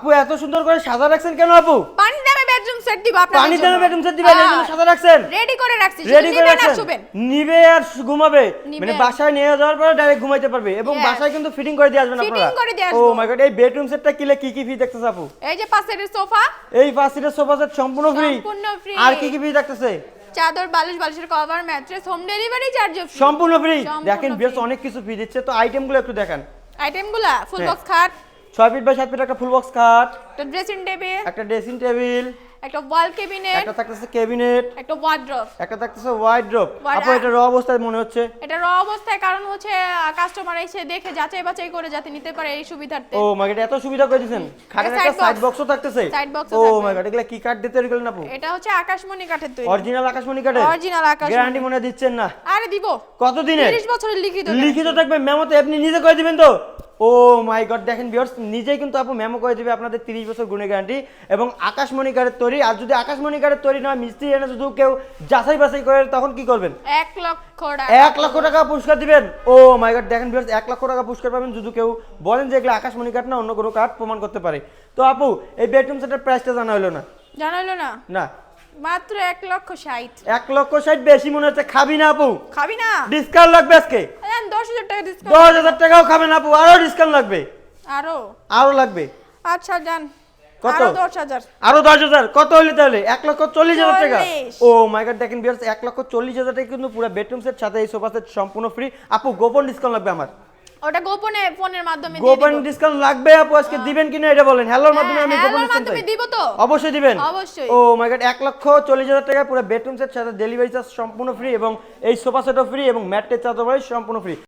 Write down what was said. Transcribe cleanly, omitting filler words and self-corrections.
আপু এত সুন্দর করে সাজা রাখছেন কেন আপু? পানি দামে বেডরুম সেট দিব আপনাদের পানি জন্য। দামে বেডরুম সেট দিবেন, এই জন্য সাজা রাখছেন? রেডি করে রাখছি, রেডি করে নিবেন আর রাখছেন? শুবেন। নিবে আর ঘুমাবে, নিবে মানে আর- বাসায় নিয়ে যাওয়ার পরে ডাইরেক্ট ঘুমাইতে পারবে এবং Yes. বাসায় কিন্তু ফিটিং করে দিয়ে আসবেন আপনারা। Fitting করে দিয়ে ও আসবো। মাই গড, এই বেডরুম সেটটা কিলে কি কি ফ্রি দেখতেছে আপু? এই যে 5 সেটের সোফা, এই 5 সিটের সোফা সেট সম্পূর্ণ ফ্রি। সম্পূর্ণ free। আর কি কি ফ্রি দেখতেছে? চাদর, বালিশ, বালিশের cover, mattress, home delivery charge free. সম্পূর্ণ ফ্রি। সম্পূর্ণ দেখেন free। বেশ অনেক কিছু ফ্রি দিচ্ছে, তো আইটেমগুলো একটু দেখান। আইটেমগুলা ফুল হ্যাঁ। বক্স খাট, 6 ফিট বাই 7 ফিট একটা ফুল বক্স খাট, একটা ড্রেসিং টেবিল, একটা ড্রেসিং টেবিল, একটা ওয়াল ক্যাবিনেট, একটা থাকতেছে ক্যাবিনেট, একটা ওয়ার্ড্রপ। একটা থাকতেছে ওয়াইড্রোব। আপু এটা র অবস্থায় মনে হচ্ছে। এটা র অবস্থায়, কারণ হচ্ছে কাস্টমার এসে দেখে যাচাই বাছাই করে যাতে নিতে পারে এই সুবিধার্থে। ও মাই গড, এত সুবিধা করে দিয়েছেন। খাটের এটা একটা side সাইড box। বক্সও থাকতেছে। Side box ও ও থাকবে। মাই গড, এগুলা কি কাঠ দিয়ে তৈরি করলেন আপু? এটা হচ্ছে আকাশমণি কাঠের তৈরি। অরিজিনাল আকাশমণি কাঠের? অরিজিনাল আকাশমণি। গ্যারান্টি মনে দিচ্ছেন না? আরে দিব। কত দিনের? 30 বছরের লিখিত। লিখিত থাকবে, মেমোতে আপনি নিজে করে দিবেন তো? ও মাই গড, দেখেন ভিউয়ার্স, নিজেই কিন্তু আপু মেমো করে দিবে আপনাদের 30 বছর গুণে গ্যারান্টি এবং আকাশমণি কাঠের তৈরি। আর যদি আকাশমণি কাঠের তৈরি না মিস্ত্রি এনে যদি কেউ যাচাই বাছাই করে তখন কি করবেন? 1 লক্ষ টাকা। 1 লক্ষ টাকা পুরস্কার দিবেন। ও মাই গড, দেখেন ভিউয়ার্স, 1 লক্ষ টাকা পুরস্কার পাবেন যদি কেউ বলেন যে এগুলো আকাশমণি কাঠ না অন্য কোনো কাঠ প্রমাণ করতে পারে। তো আপু এই বেডরুম সেটের প্রাইসটা জানা হলো না? জানাইলো না? না, মাত্র 1,60,000। 1,60,000 বেশি মনে হচ্ছে। খাবি না আপু? খাবি না? ডিসকাউন্ট লাগবে আজকে। 10,000 টাকা ডিসকাউন্ট। 10,000 টাকাও খাবেন আপু? আরো ডিসকাউন্ট লাগবে? আরো? আরো লাগবে? আচ্ছা যান। কত? আরো 10,000। আরো 10,000? কত হইলে তাহলে? 1,40,000 টাকা। 40,000 ও মাই গড, দেখেন ভিউয়ার্স, 1,40,000 টাকা কিন্তু পুরো বেডরুম সেট সাথে এই সোফা সেট সম্পূর্ণ ফ্রি। আপু গোপন ডিসকাউন্ট লাগবে আমার। ওটা গোপনে ফোনের মাধ্যমে দিয়ে গোপন দিব। ডিসকাউন্ট লাগবে আপু, আজকে দিবেন কিনা এটা বলেন। হ্যালোর মাধ্যমে আমি গোপন হ্যালোর ডিসকাউন্ট মাধ্যমে দিব তো? অবশ্যই দিবেন। অবশ্যই। ও মাই গড, 1,40,000 টাকা পুরো বেডরুম সেট সাথে ডেলিভারি চার্জ সম্পূর্ণ ফ্রি এবং এই সোফা সেটও ফ্রি এবং ম্যাট্রেস চাদর সম্পূর্ণ ফ্রি।